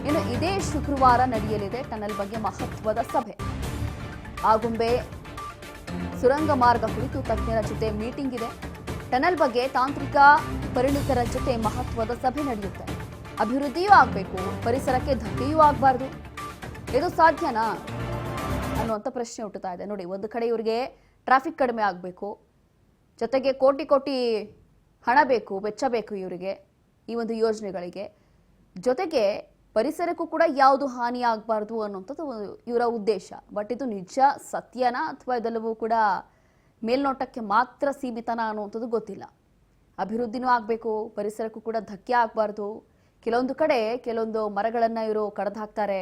ಇನ್ನು ಇದೇ ಶುಕ್ರವಾರ ನಡೆಯಲಿದೆ ಟನಲ್ ಬಗ್ಗೆ ಮಹತ್ವದ ಸಭೆ. ಆಗುಂಬೆ ಸುರಂಗ ಮಾರ್ಗ ಕುರಿತು ತಜ್ಞರ ಜೊತೆ ಮೀಟಿಂಗ್ ಇದೆ. ಟನಲ್ ಬಗ್ಗೆ ತಾಂತ್ರಿಕ ಪರಿಣಿತರ ಜೊತೆ ಮಹತ್ವದ ಸಭೆ ನಡೆಯುತ್ತೆ. ಅಭಿವೃದ್ಧಿಯೂ ಆಗಬೇಕು, ಪರಿಸರಕ್ಕೆ ಧಕ್ಕೆಯೂ ಆಗಬಾರ್ದು. ಇದು ಸಾಧ್ಯನಾ ಅನ್ನುವಂಥ ಪ್ರಶ್ನೆ ಹುಟ್ಟುತ್ತಾ ಇದೆ. ನೋಡಿ, ಒಂದು ಕಡೆ ಇವರಿಗೆ ಟ್ರಾಫಿಕ್ ಕಡಿಮೆ ಆಗಬೇಕು, ಜೊತೆಗೆ ಕೋಟಿ ಕೋಟಿ ಹಣ ಬೇಕು, ವೆಚ್ಚ ಬೇಕು ಇವರಿಗೆ ಈ ಒಂದು ಯೋಜನೆಗಳಿಗೆ, ಜೊತೆಗೆ ಪರಿಸರಕ್ಕೂ ಕೂಡ ಯಾವುದು ಹಾನಿ ಆಗಬಾರ್ದು ಅನ್ನುವಂಥದ್ದು ಇವರ ಉದ್ದೇಶ. ಬಟ್ ಇದು ನಿಜ ಸತ್ಯನಾ ಅಥವಾ ಇದೆಲ್ಲವೂ ಕೂಡ ಮೇಲ್ನೋಟಕ್ಕೆ ಮಾತ್ರ ಸೀಮಿತನಾ ಅನ್ನುವಂಥದ್ದು ಗೊತ್ತಿಲ್ಲ. ಅಭಿವೃದ್ಧಿನೂ ಆಗಬೇಕು, ಪರಿಸರಕ್ಕೂ ಕೂಡ ಧಕ್ಕೆ ಆಗಬಾರ್ದು. ಕೆಲವೊಂದು ಕಡೆ ಕೆಲವೊಂದು ಮರಗಳನ್ನು ಇವರು ಕಡ್ದು ಹಾಕ್ತಾರೆ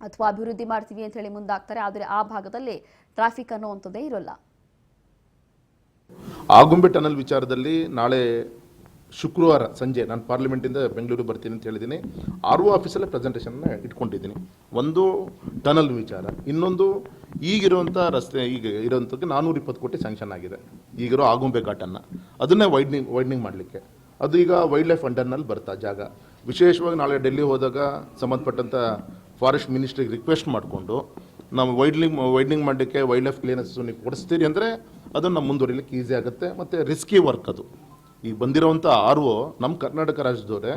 ಅಥವಾ ಅಭಿವೃದ್ಧಿ ಮಾಡ್ತೀವಿ ಅಂತ ಹೇಳಿ ಮುಂದಾಗ್ತಾರೆ. ಆದರೆ ಆ ಭಾಗದಲ್ಲಿ ಟ್ರಾಫಿಕ್ ಅನ್ನುವಂಥದ್ದೇ ಇರೋಲ್ಲ. ಆಗುಂಬೆ ಟನಲ್ ವಿಚಾರದಲ್ಲಿ ನಾಳೆ ಶುಕ್ರವಾರ ಸಂಜೆ ನಾನು ಪಾರ್ಲಿಮೆಂಟಿಂದ ಬೆಂಗಳೂರು ಬರ್ತೀನಿ ಅಂತ ಹೇಳಿದ್ದೀನಿ. RO ಆಫೀಸಲ್ಲೇ ಪ್ರೆಸೆಂಟೇಷನ್ನ ಇಟ್ಕೊಂಡಿದ್ದೀನಿ. ಒಂದು ಟನಲ್ ವಿಚಾರ, ಇನ್ನೊಂದು ಈಗಿರುವಂಥ ರಸ್ತೆ, ಈಗ ಇರೋಂಥಕ್ಕೆ 420 ಕೋಟಿ ಸ್ಯಾಂಕ್ಷನ್ ಆಗಿದೆ ಈಗಿರೋ ಆಗುಂಬೆ ಘಾಟನ್ನು, ಅದನ್ನೇ ವೈಡ್ನಿಂಗ್ ಮಾಡಲಿಕ್ಕೆ. ಅದು ಈಗ ವೈಲ್ಡ್ ಲೈಫ್ ಅಂಡರ್ನಲ್ಲಿ ಬರ್ತಾ ಜಾಗ. ವಿಶೇಷವಾಗಿ ನಾಳೆ ಡೆಲ್ಲಿ ಹೋದಾಗ ಸಂಬಂಧಪಟ್ಟಂಥ ಫಾರೆಸ್ಟ್ ಮಿನಿಸ್ಟ್ರಿಗೆ ರಿಕ್ವೆಸ್ಟ್ ಮಾಡಿಕೊಂಡು ನಾವು ವೈಡ್ನಿಂಗ್ ಮಾಡಲಿಕ್ಕೆ ವೈಲ್ಡ್ ಲೈಫ್ ಕ್ಲಿಯರೆನ್ಸ್ ನೀವು ಕೊಡಿಸ್ತೀರಿ ಅಂದರೆ ಅದನ್ನು ಮುಂದುವರಿಲಿಕ್ಕೆ ಈಸಿ ಆಗುತ್ತೆ. ಮತ್ತು ರಿಸ್ಕಿ ವರ್ಕ್ ಅದು. ಈಗ ಬಂದಿರೋವಂಥ RO ನಮ್ಮ ಕರ್ನಾಟಕ ರಾಜ್ಯದವರೇ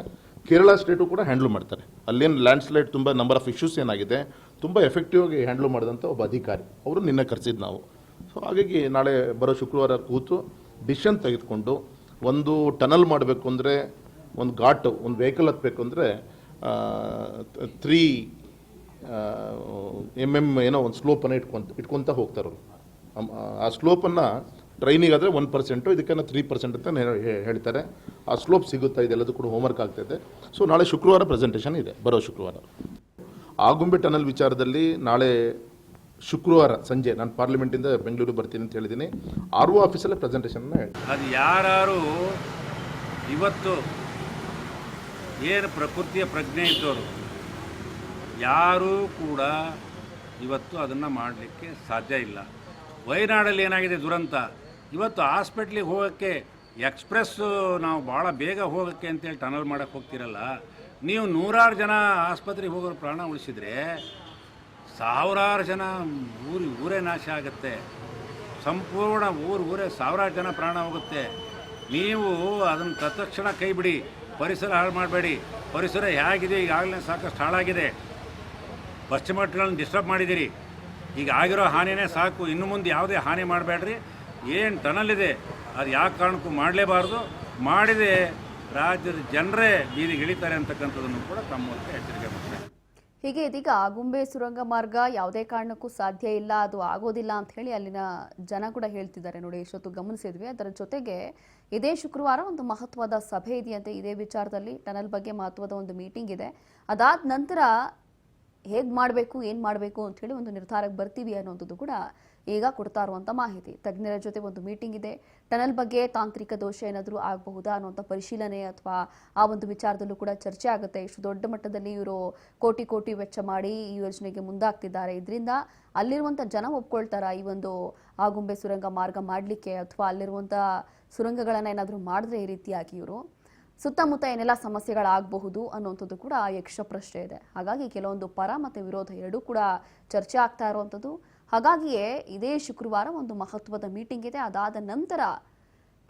ಕೇರಳ ಸ್ಟೇಟು ಕೂಡ ಹ್ಯಾಂಡ್ಲ್ ಮಾಡ್ತಾರೆ. ಅಲ್ಲೇನು ಲ್ಯಾಂಡ್ಸ್ಲೈಡ್ ತುಂಬ ನಂಬರ್ ಆಫ್ ಇಶ್ಯೂಸ್ ಏನಾಗಿದೆ ತುಂಬ ಎಫೆಕ್ಟಿವ್ ಆಗಿ ಹ್ಯಾಂಡ್ಲ್ ಮಾಡಿದಂಥ ಒಬ್ಬ ಅಧಿಕಾರಿ ಅವರು ನಿನ್ನೆ ಕರೆಸಿದ್ದು ನಾವು. ಸೊ ಹಾಗಾಗಿ ನಾಳೆ ಬರೋ ಶುಕ್ರವಾರ ಕೂತು ಡಿಸಿಷನ್ ತೆಗೆದುಕೊಂಡು ಒಂದು ಟನಲ್ ಮಾಡಬೇಕು ಅಂದರೆ, ಒಂದು ಘಾಟ್, ಒಂದು ವೆಹಿಕಲ್ ಹತ್ತಬೇಕು ಅಂದರೆ 3 mm ಏನೋ ಒಂದು ಸ್ಲೋಪನ್ನು ಇಟ್ಕೊತ ಹೋಗ್ತಾರೆ ಅವರು. ಆ ಸ್ಲೋಪನ್ನು ಟ್ರೈನಿಗಾದರೆ 1%, ಇದಕ್ಕೆ 3% ಅಂತ ಹೇಳ್ತಾರೆ. ಆ ಸ್ಲೋಪ್ ಸಿಗುತ್ತಾ, ಇದೆಲ್ಲದೂ ಕೂಡ ಹೋಮ್ವರ್ಕ್ ಆಗ್ತಾಯಿದೆ. ಸೊ ನಾಳೆ ಶುಕ್ರವಾರ ಪ್ರೆಸೆಂಟೇಷನ್ ಇದೆ, ಬರೋ ಶುಕ್ರವಾರ. ಆಗುಂಬೆ ಟನಲ್ ವಿಚಾರದಲ್ಲಿ ನಾಳೆ ಶುಕ್ರವಾರ ಸಂಜೆ ನಾನು ಪಾರ್ಲಿಮೆಂಟಿಂದ ಬೆಂಗಳೂರು ಬರ್ತೀನಿ ಅಂತ ಹೇಳಿದ್ದೀನಿ. RO ಆಫೀಸಲ್ಲೇ ಪ್ರೆಸೆಂಟೇಷನ್ನ ಅದು ಯಾರು ಇವತ್ತು ಏನು ಪ್ರಕೃತಿಯ ಪ್ರಜ್ಞೆ ಇದ್ದವರು ಯಾರೂ ಕೂಡ ಇವತ್ತು ಅದನ್ನು ಮಾಡಲಿಕ್ಕೆ ಸಾಧ್ಯ ಇಲ್ಲ. ವಯನಾಡಲ್ಲಿ ಏನಾಗಿದೆ ದುರಂತ, ಇವತ್ತು ಹಾಸ್ಪಿಟ್ಲಿಗೆ ಹೋಗೋಕ್ಕೆ ಎಕ್ಸ್ಪ್ರೆಸ್ಸು ನಾವು ಭಾಳ ಬೇಗ ಹೋಗೋಕ್ಕೆ ಅಂತೇಳಿ ಟನಲ್ ಮಾಡೋಕ್ಕೆ ಹೋಗ್ತಿರಲ್ಲ. ನೀವು 100 ಜನ ಆಸ್ಪತ್ರೆಗೆ ಹೋಗೋರು ಪ್ರಾಣ ಉಳಿಸಿದರೆ ಸಾವಿರಾರು ಜನ ಊರೇ ನಾಶ ಆಗುತ್ತೆ. ಸಂಪೂರ್ಣ ಊರೇ ಸಾವಿರಾರು ಜನ ಪ್ರಾಣ ಹೋಗುತ್ತೆ. ನೀವು ಅದನ್ನು ತತ್ಕ್ಷಣ ಕೈ ಬಿಡಿ, ಪರಿಸರ ಹಾಳು ಮಾಡಬೇಡಿ. ಪರಿಸರ ಹೇಗಿದೆ, ಈಗಾಗಲೇ ಸಾಕಷ್ಟು ಹಾಳಾಗಿದೆ. ಪಶ್ಚಿಮ ಘಟ್ಟಗಳನ್ನು ಡಿಸ್ಟರ್ಬ್ ಮಾಡಿದ್ದೀರಿ. ಈಗ ಆಗಿರೋ ಹಾನಿನೇ ಸಾಕು, ಇನ್ನು ಮುಂದೆ ಯಾವುದೇ ಹಾನಿ ಮಾಡಬೇಡ್ರಿ. ಏನು ಟನಲ್ ಇದೆ ಅದು ಯಾವ ಕಾರಣಕ್ಕೂ ಮಾಡಲೇಬಾರ್ದು. ಮಾಡಿದೆ ರಾಜ್ಯದ ಜನರೇ ಬೀದಿಗೆ ಇಳಿತಾರೆ ಅಂತಕ್ಕಂಥದ್ದನ್ನು ಕೂಡ ತಮ್ಮ ಮೂಲಕ ಎಚ್ಚರಿಕೆ ಮಾಡ್ತಾರೆ. ಹೀಗೆ ಇದೀಗ ಆಗುಂಬೆ ಸುರಂಗ ಮಾರ್ಗ ಯಾವುದೇ ಕಾರಣಕ್ಕೂ ಸಾಧ್ಯ ಇಲ್ಲ, ಅದು ಆಗೋದಿಲ್ಲ ಅಂತ ಹೇಳಿ ಅಲ್ಲಿನ ಜನ ಕೂಡ ಹೇಳ್ತಿದ್ದಾರೆ. ನೋಡಿ, ಇಷ್ಟೊತ್ತು ಗಮನಿಸಿದ್ವಿ. ಅದರ ಜೊತೆಗೆ ಇದೇ ಶುಕ್ರವಾರ ಒಂದು ಮಹತ್ವದ ಸಭೆ ಇದೆಯಂತೆ. ಇದೇ ವಿಚಾರದಲ್ಲಿ ಟನಲ್ ಬಗ್ಗೆ ಮಹತ್ವದ ಒಂದು ಮೀಟಿಂಗ್ ಇದೆ. ಅದಾದ ನಂತರ ಹೇಗೆ ಮಾಡಬೇಕು, ಏನು ಮಾಡಬೇಕು ಅಂತ ಹೇಳಿ ಒಂದು ನಿರ್ಧಾರಕ್ಕೆ ಬರ್ತೀವಿ ಅನ್ನೋಂಥದ್ದು ಕೂಡ ಈಗ ಕೊಡ್ತಾ ಇರುವಂಥ ಮಾಹಿತಿ. ತಜ್ಞರ ಜೊತೆ ಒಂದು ಮೀಟಿಂಗ್ ಇದೆ. ಟನಲ್ ಬಗ್ಗೆ ತಾಂತ್ರಿಕ ದೋಷ ಏನಾದರೂ ಆಗಬಹುದಾ ಅನ್ನುವಂಥ ಪರಿಶೀಲನೆ ಅಥವಾ ಆ ಒಂದು ವಿಚಾರದಲ್ಲೂ ಕೂಡ ಚರ್ಚೆ ಆಗುತ್ತೆ. ಇಷ್ಟು ದೊಡ್ಡ ಮಟ್ಟದಲ್ಲಿ ಇವರು ಕೋಟಿ ವೆಚ್ಚ ಮಾಡಿ ಈ ಯೋಜನೆಗೆ ಮುಂದಾಗ್ತಿದ್ದಾರೆ. ಇದರಿಂದ ಅಲ್ಲಿರುವಂಥ ಜನ ಒಪ್ಕೊಳ್ತಾರಾ ಈ ಒಂದು ಆಗುಂಬೆ ಸುರಂಗ ಮಾರ್ಗ ಮಾಡಲಿಕ್ಕೆ, ಅಥವಾ ಅಲ್ಲಿರುವಂಥ ಸುರಂಗಗಳನ್ನು ಏನಾದರೂ ಮಾಡಿದ್ರೆ ಈ ರೀತಿಯಾಗಿ ಇವರು ಸುತ್ತಮುತ್ತ ಏನೆಲ್ಲ ಸಮಸ್ಯೆಗಳಾಗಬಹುದು ಅನ್ನುವಂಥದ್ದು ಕೂಡ ಯಕ್ಷ ಪ್ರಶ್ನೆ ಇದೆ. ಹಾಗಾಗಿ ಕೆಲವೊಂದು ಪರ ಮತ್ತು ವಿರೋಧ ಎರಡೂ ಕೂಡ ಚರ್ಚೆ ಆಗ್ತಾ ಇರುವಂಥದ್ದು. ಹಾಗಾಗಿಯೇ ಇದೇ ಶುಕ್ರವಾರ ಒಂದು ಮಹತ್ವದ ಮೀಟಿಂಗ್ ಇದೆ. ಅದಾದ ನಂತರ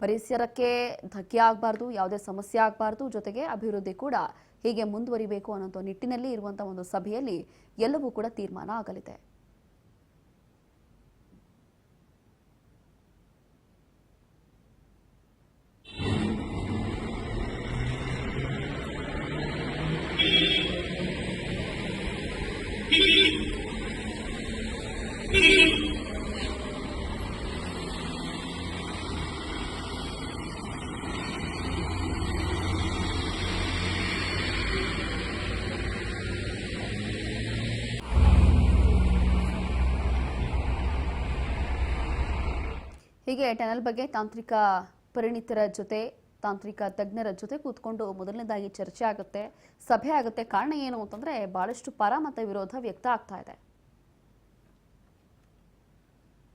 ಪರಿಸರಕ್ಕೆ ಧಕ್ಕೆ ಆಗಬಾರ್ದು, ಯಾವುದೇ ಸಮಸ್ಯೆ ಆಗಬಾರ್ದು, ಜೊತೆಗೆ ಅಭಿವೃದ್ಧಿ ಕೂಡ ಹೀಗೆ ಮುಂದುವರಿಬೇಕು ಅನ್ನೋ ನಿಟ್ಟಿನಲ್ಲಿ ಇರುವಂಥ ಒಂದು ಸಭೆಯಲ್ಲಿ ಎಲ್ಲವೂ ಕೂಡ ತೀರ್ಮಾನ ಆಗಲಿದೆ. ಹೀಗೆ ಟನಲ್ ಬಗ್ಗೆ ತಾಂತ್ರಿಕ ಪರಿಣಿತರ ಜೊತೆ, ತಾಂತ್ರಿಕ ತಜ್ಞರ ಜೊತೆ ಕೂತ್ಕೊಂಡು ಮೊದಲನೇದಾಗಿ ಚರ್ಚೆ ಆಗುತ್ತೆ, ಸಭೆ ಆಗುತ್ತೆ. ಕಾರಣ ಏನು ಅಂತಂದ್ರೆ ಬಹಳಷ್ಟು ಪರ ಮತ್ತು ವಿರೋಧ ವ್ಯಕ್ತ ಆಗ್ತಾ ಇದೆ.